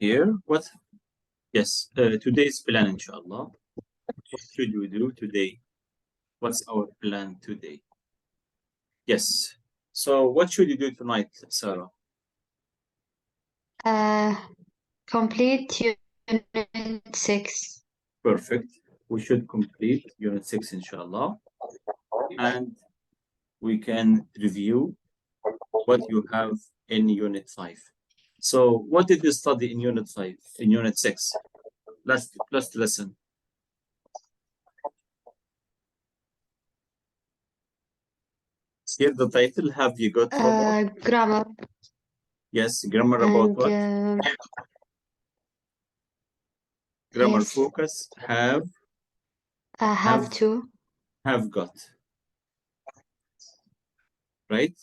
Here, what? Yes, today's plan, inshallah. What should we do today? What's our plan today? Yes. So, what should you do tonight, Sarah? Complete Unit 6. Perfect. We should complete Unit 6, inshallah. And we can review what you have in Unit 5. So, what did you study in Unit 5, in Unit 6? Let's listen. Here the title, have you got Grammar. Yes, grammar about what? Grammar Yes. focus, have to. Have got. Right?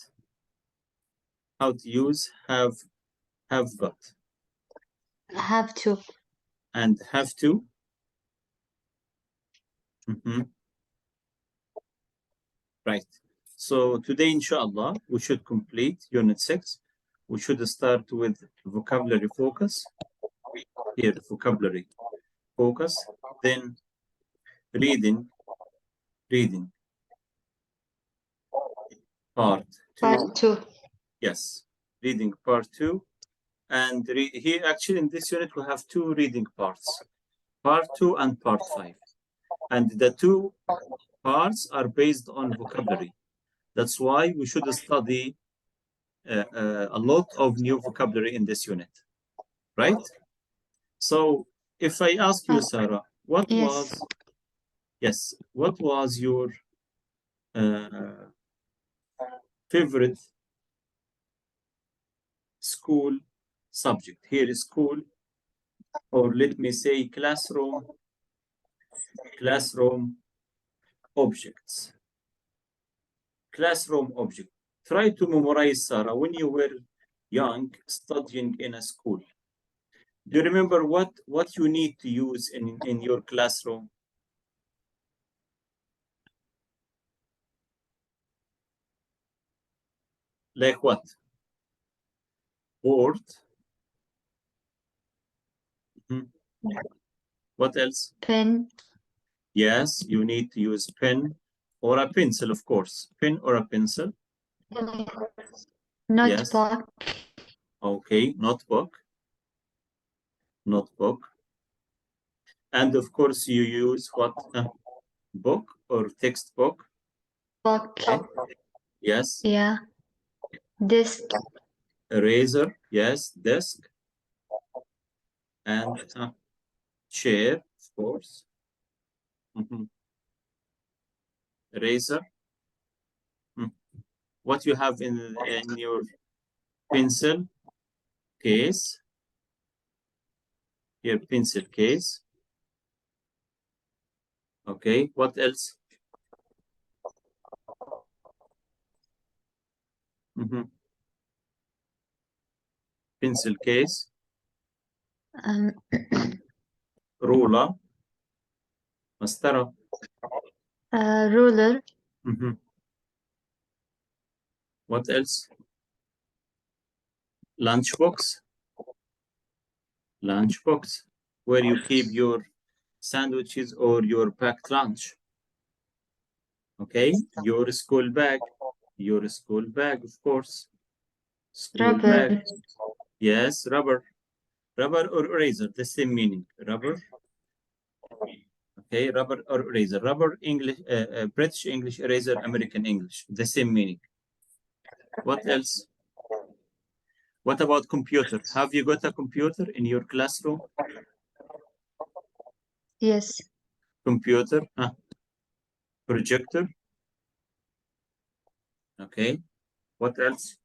How to use have got. Have to. And have to. Right. So today, inshallah, we should complete Unit 6. We should start with vocabulary focus. Here, vocabulary focus. Then reading. Part 2. Part 2. Yes, reading part 2. And here, actually, in this unit, we have 2 reading parts. Part 2 and part 5. And the 2 parts are based on vocabulary. That's why we should study a lot of new vocabulary in this unit, right? So if I ask you, Sarah, what was your favorite school subject? Here is school, or let me say classroom objects. Classroom object. Try to memorize, Sarah, when you were young, studying in a school. Do you remember what you need to use in your classroom? Like what? Board. What else? Pen. Yes, you need to use pen or a pencil, of course. Pen or a pencil. Notebook. Yes. Okay, notebook. And of course, you use what? Book or textbook? Book. Okay. Yes. Yeah. Desk. Eraser. Yes, desk. And chair, of course. Eraser. What you have in your pencil case? Your pencil case. Okay, what else? Pencil case. Ruler. Mascara. Ruler. What else? Lunchbox. Where you keep your sandwiches or your packed lunch. Okay, your school bag, of course. School bag. Yes, rubber or eraser, the same meaning. Rubber. Okay, rubber or eraser. Rubber, English, British English, eraser, American English, the same meaning. What else? What about computer? Have you got a computer in your classroom? Yes. Computer, projector. Okay. What else?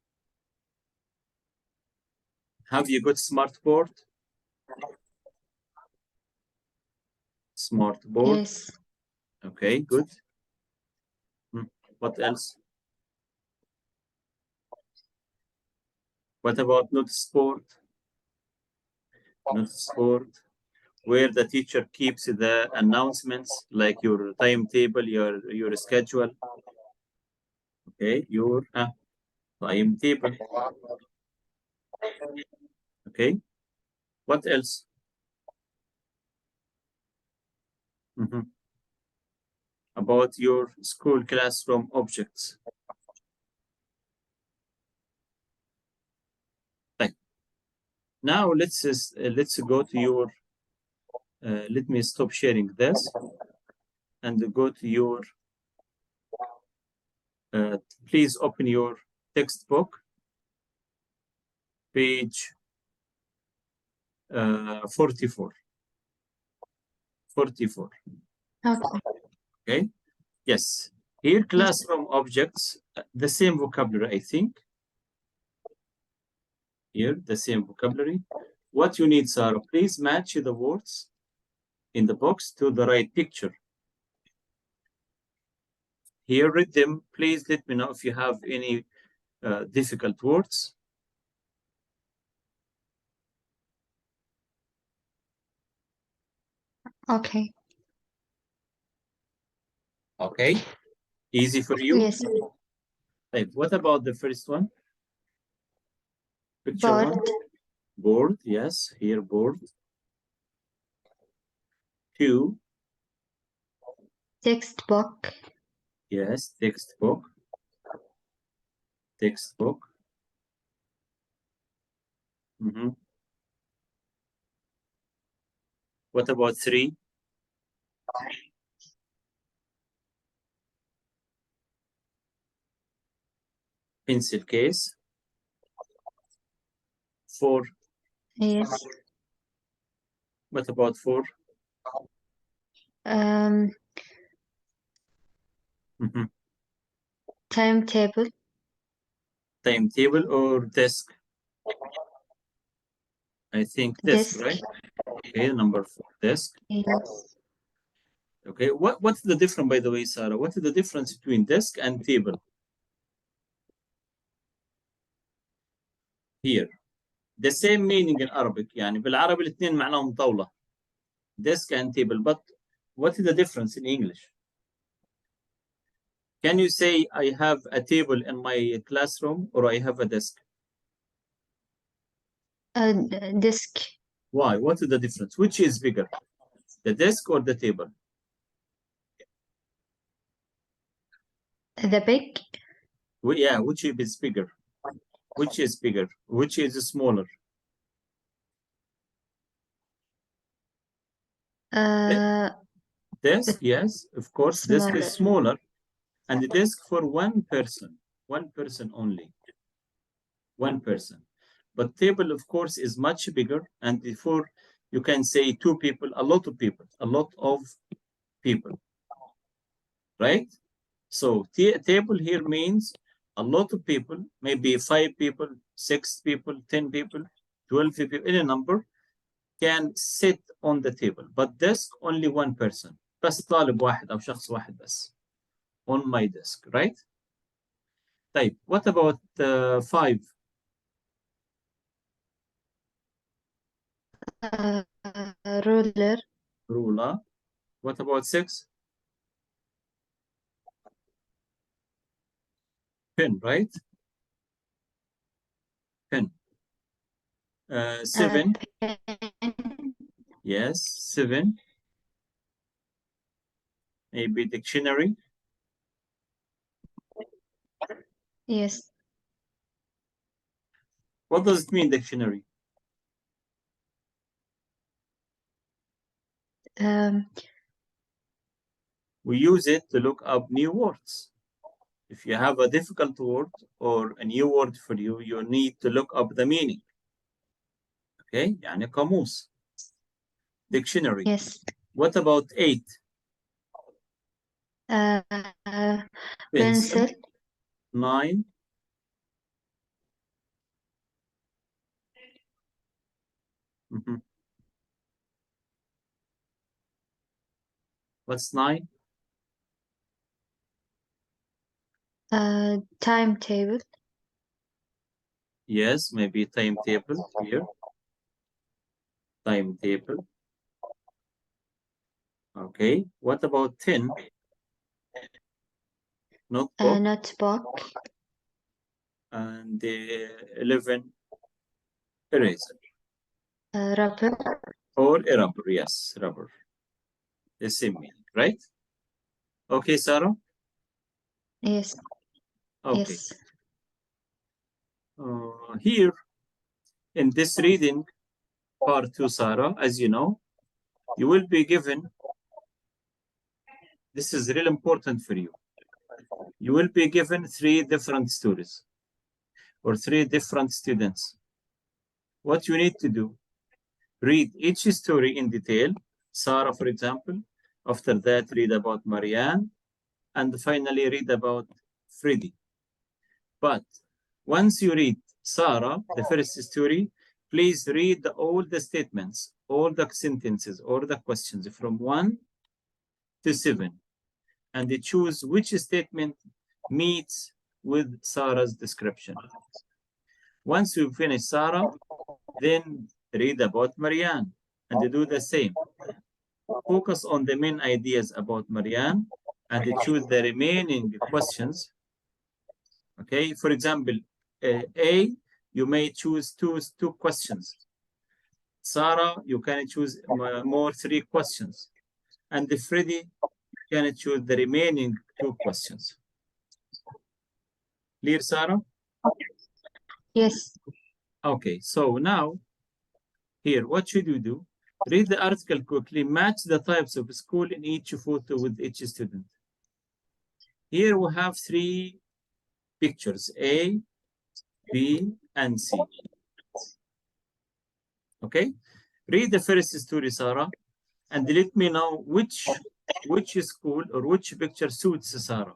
Have you got smart board? Smart board. Yes. Okay, good. What else? What about notice board? Notice board, where the teacher keeps the announcements, like your timetable, your schedule. Okay, your timetable. Okay. What else? About your school classroom objects. Right. Now let's go to your. Let me stop sharing this and go to your. Please open your textbook, page 44. 44. Okay. Okay. Yes. Here, classroom objects, the same vocabulary, I think. Here, the same vocabulary. What you need, Sarah, please match the words in the box to the right picture. Here, read them. Please let me know if you have any difficult words. Okay. Okay. Easy for you? Yes. Right. What about the first one? Picture Board. one. Board. Yes. Here, board. 2. Textbook. Yes. Textbook. Textbook. What about 3? Pencil case. 4. Yes. What about 4? Timetable. Timetable or desk? I think desk, Desk. right? Okay, number 4, desk. Yes. Okay, what's the difference, by the way, Sarah? What is the difference between desk and table? Here. The same meaning in Arabic. يعني بالعربي الاثنين معناهم طاولة. Desk and table. But what is the difference in English? Can you say I have a table in my classroom or I have a desk? Desk. Why? What is the difference? Which is bigger? The desk or the table? The big. Yeah, which is bigger? Which is bigger? Which is smaller? Desk, yes, of course. Desk is smaller. And the desk for one person only. One person. But table, of course, is much bigger. And before you can say 2 people, a lot of people, right? So table here means a lot of people, maybe 5 people, 6 people, 10 people, 12 people, any number can sit on the table. But desk, only one person. بس طالب واحد أو شخص واحد بس. On my desk, right? طيب, what about 5? Ruler. Ruler. What about 6? Pen, right? Pen. 7. Pen. Yes, 7. Maybe dictionary. Yes. What does it mean, dictionary? We use it to look up new words. If you have a difficult word or a new word for you, you need to look up the meaning. Okay, يعني قاموس. Dictionary. Yes. What about 8? Pencil. 9. What's 9? Timetable. Yes, maybe timetable here. Timetable. Okay. What about 10? Notebook. Notebook. And 11, eraser. Rubber. Or a rubber, yes, rubber. The same meaning, right? Okay, Sarah? Yes. Okay. Yes. Here, in this reading, part 2, Sarah, as you know, you will be given, this is really important for you. You will be given 3 different stories or 3 different students. What you need to do, read each story in detail. Sarah, for example. After that, read about Marianne. And finally, read about Freddie. But once you read Sarah, the first story, please read all the statements, all the sentences, all the questions from 1 to 7. And choose which statement meets with Sarah's description. Once you finish Sarah, then read about Marianne and do the same. Focus on the main ideas about Marianne and choose the remaining questions. Okay, for example, A, you may choose two questions. Sarah, you can choose more 3 questions. And Freddie, you can choose the remaining 2 questions. Clear, Sarah? Yes. Okay, so now, here, what should you do? Read the article quickly, match the types of school in each photo with each student. Here we have 3 pictures, A, B, and C. Okay, read the first story, Sarah, and let me know which school or which picture suits Sarah.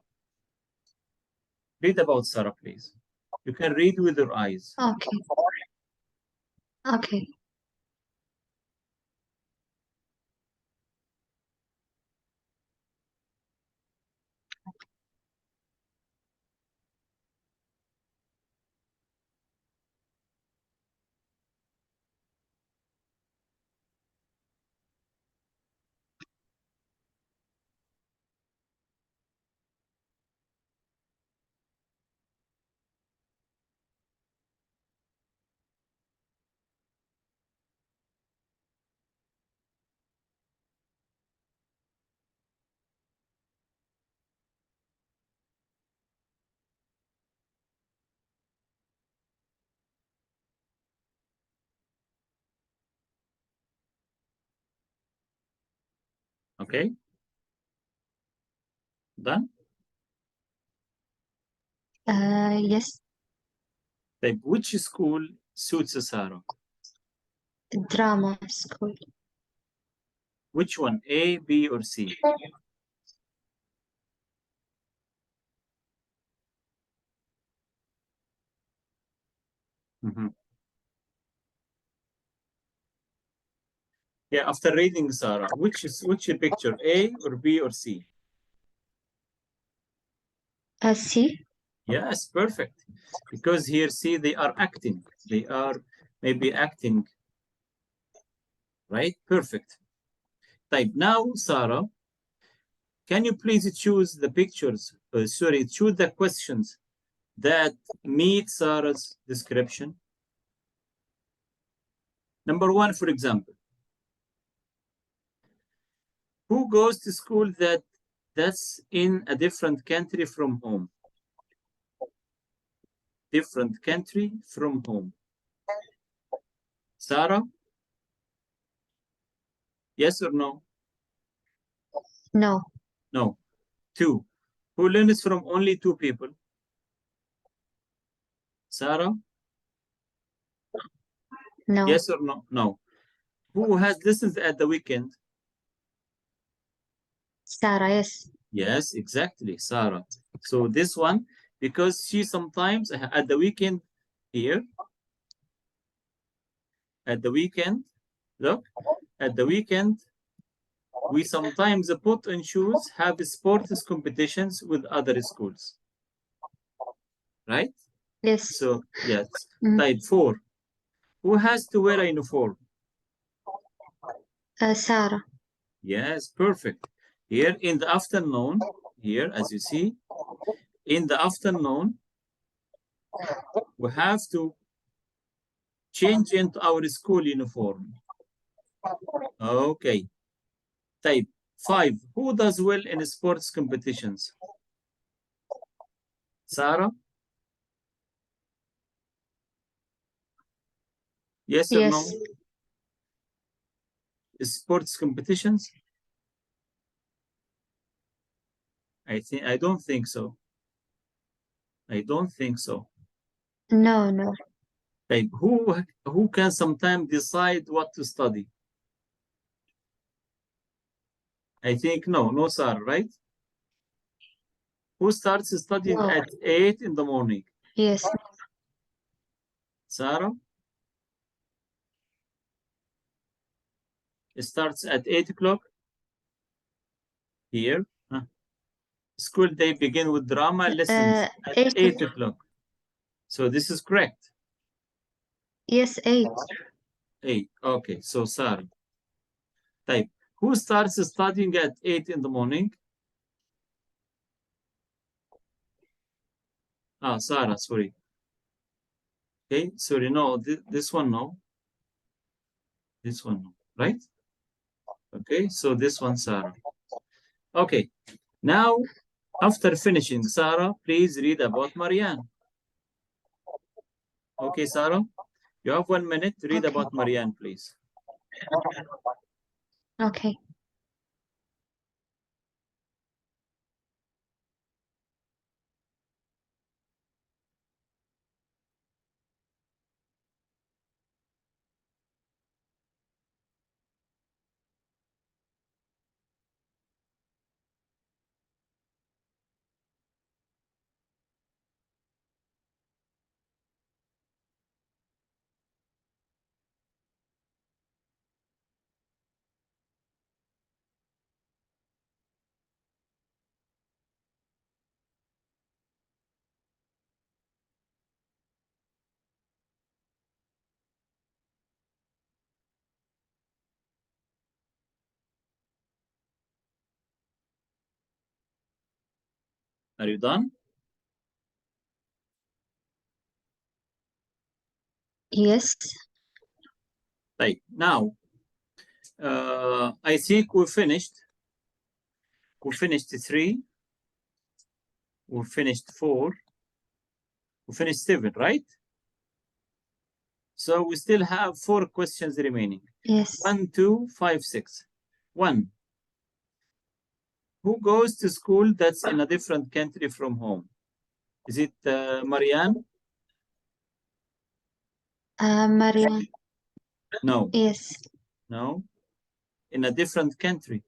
Read about Sarah, please. You can read with your eyes. Okay. Okay. Okay, done? Yes. Like, which school suits Sarah? Drama school. Which one, A, B, or C? Yeah, after reading Sarah, which picture, A or B or C? C. Yes, perfect. Because here, see, they are acting. They are maybe acting, right? Perfect. Type now, Sarah, can you please choose the pictures, choose the questions that meet Sarah's description? Number 1, for example, who goes to school that's in a different country from home? Different country from home. Sarah? Yes or no? No. No. 2, who learns from only 2 people? Sarah? No. Yes or no? No. Who has lessons at the weekend? Sarah. Yes. Yes, exactly, Sarah. So this one, because she sometimes at the weekend here, at the weekend, look, at the weekend, we sometimes put on shoes, have sports competitions with other schools, right? Yes. So yes, type 4. Who has to wear a uniform? Sarah. Yes, perfect. Here in the afternoon, here as you see, in the afternoon, we have to change into our school uniform. Okay. Type 5. Who does well in sports competitions? Sarah? Yes or no? Yes. Sports competitions? I don't think so. I don't think so. No, no. Type who can sometimes decide what to study? I think no, Sarah, right? Who starts studying No. at 8 in the morning? Yes. Sarah? It starts at 8 o'clock here. Huh? School day begin with drama lessons at 8. 8 o'clock. So this is correct. Yes, 8. 8. Okay, so Sarah. Type. Who starts studying at 8 in the morning? Sarah, sorry. Okay, sorry, no, this one, no. This one, no, right? Okay, so this one, Sarah. Okay, now, after finishing, Sarah, please read about Marianne. Okay, Sarah, you have 1 minute. Read Okay. about Marianne, please. Okay. Are you done? Yes. Right, now, I think we finished. We finished 3. We finished 4. We finished 7, right? So we still have 4 questions remaining. Yes. 1, 2, 5, 6. 1. Who goes to school that's in a different country from home? Is it Marianne? Maria. No. Yes. No. In a different country.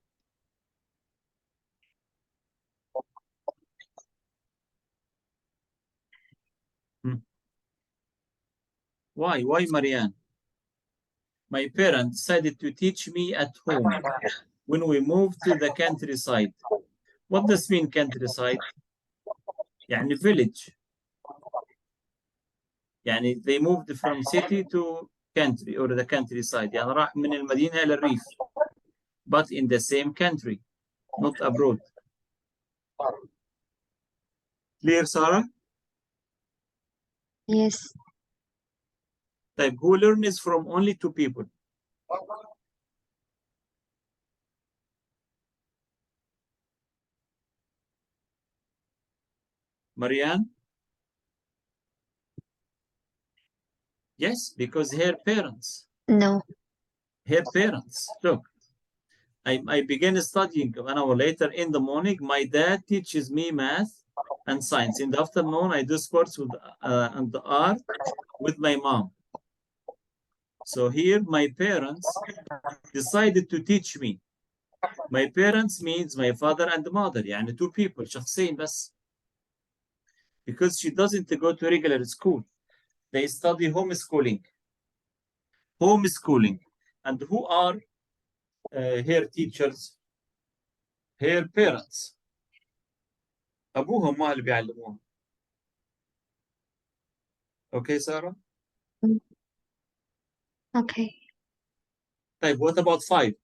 Why? Why Marianne? My parents decided to teach me at home when we moved to the countryside. What does mean countryside? يعني village. يعني they moved from city to country or the countryside. يعني راح من المدينة إلى الريف. But in the same country, not abroad. Clear, Sarah? Yes. Type who learns from only 2 people? Marianne? Yes, because her parents. No. Her parents. Look, I began studying 1 hour later in the morning. My dad teaches me math and science. In the afternoon, I do sports with and art with my mom. So here, my parents decided to teach me. My parents means my father and mother. يعني 2 people, شخصين بس. Because she doesn't go to regular school. They study homeschooling. Homeschooling. And who are her teachers? Her parents. أبوهم ما اللي بيعلموها. Okay, Sarah? Okay. Type, what about 5?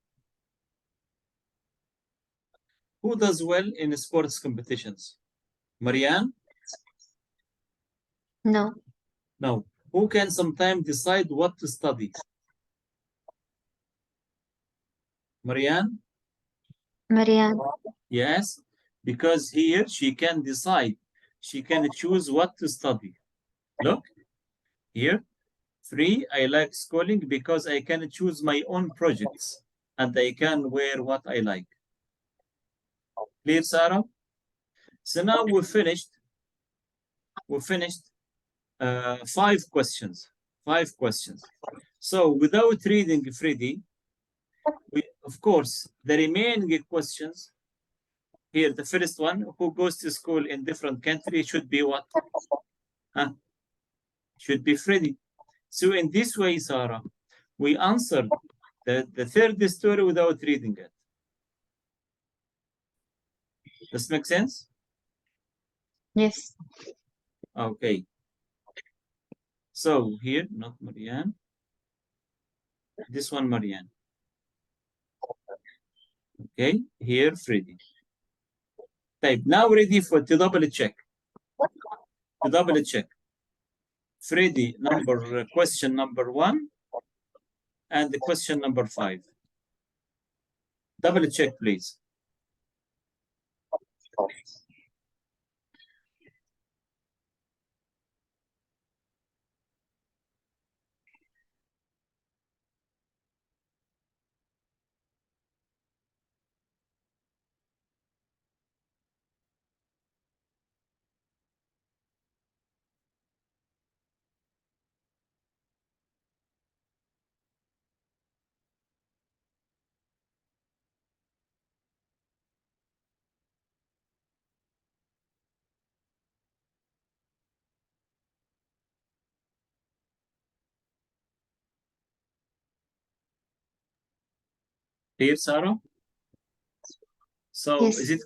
Who does well in sports competitions? Marianne? No. No. Who can sometimes decide what to study? Marianne? Marianne. Yes, because here she can decide. She can choose what to study. Look, here, 3, I like schooling because I can choose my own projects and I can wear what I like. Clear, Sarah? So now we finished 5 questions. 5 questions. So without reading Freddy, of course, the remaining questions, here, the first one, who goes to school in different countries should be what? Should be Freddy. So in this way, Sarah, we answered the third story without reading it. Does make sense? Yes. Okay. So here, not Marianne. This one, Marianne. Okay, here, Freddy. Type. Now ready to double check. To double check. Freddy, question number 1 and the question number 5. Double check, please. Here, Sarah? So Yes. is it,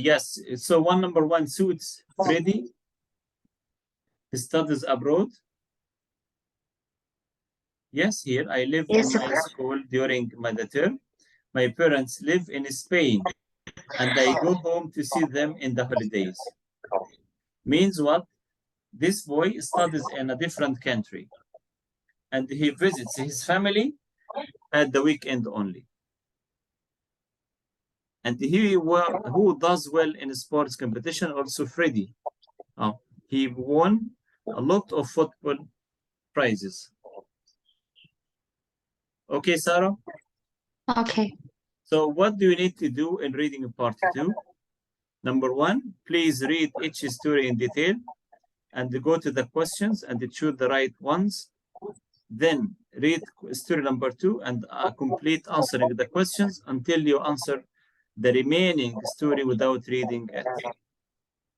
yes. So number 1 suits Freddy. He studies abroad. Yes, here I live in my school during my term. My parents live in Spain and I go home to see them in the holidays. Means what? This boy studies in a different country and he visits his family at the weekend only. And who does well in sports competition? Also Freddy. He won a lot of football prizes. Okay, Sarah? Okay. So what do you need to do in reading part 2? Number 1, please read each story in detail and go to the questions and choose the right ones. Then read story number 2 and complete answering the questions until you answer the remaining story without reading it.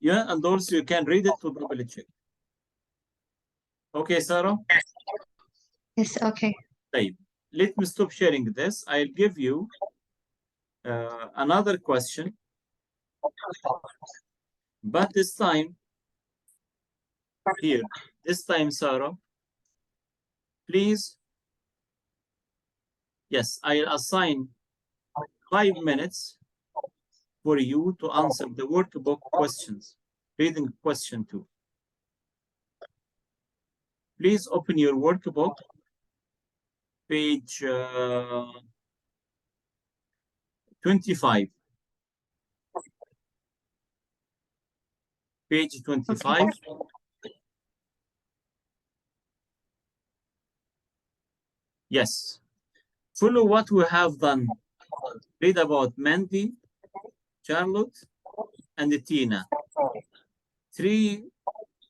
Yeah, and also you can read it to double check. Okay, Sarah? Yes, okay. طيب. Let me stop sharing this. I'll give you another question. But this time, here, this time, Sarah, please, yes, I'll assign 5 minutes for you to answer the workbook questions, reading question 2. Please open your workbook, page 25. Page 25. Okay. Yes. Follow what we have done. Read about Mandy, Charlotte, and Tina. 3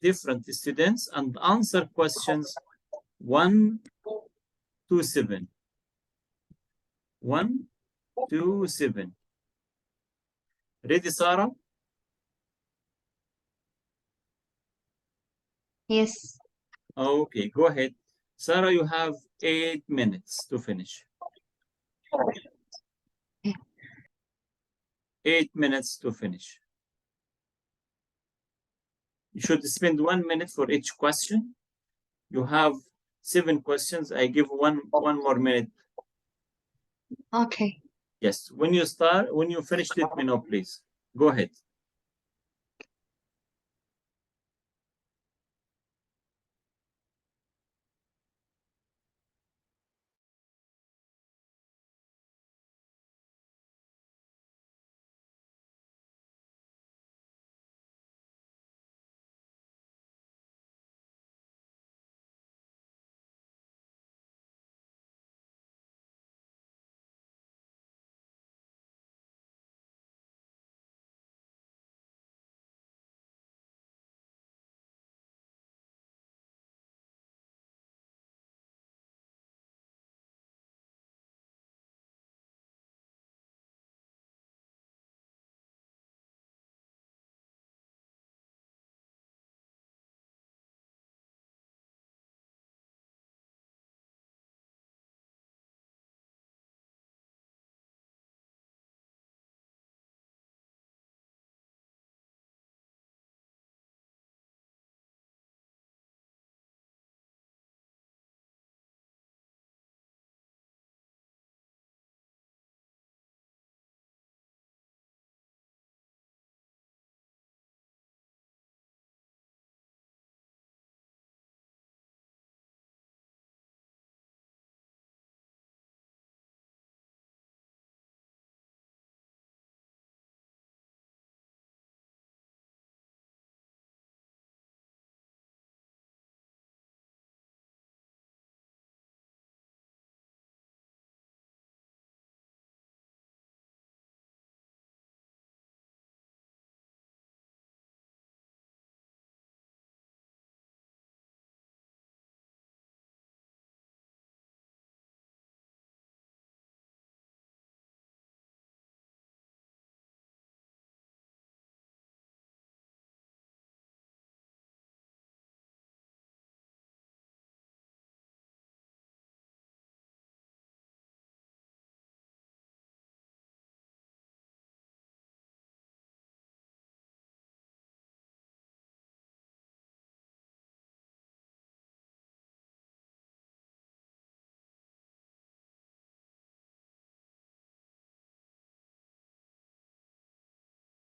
different students and answer questions 1 to 7. 1 to 7. Ready, Sarah? Yes. Okay, go ahead. Sarah, you have 8 minutes to finish. 8 minutes to finish. You should spend 1 minute for each question. You have 7 questions. I give one more minute. Okay. Yes, when you finish, let me know, please. Go ahead.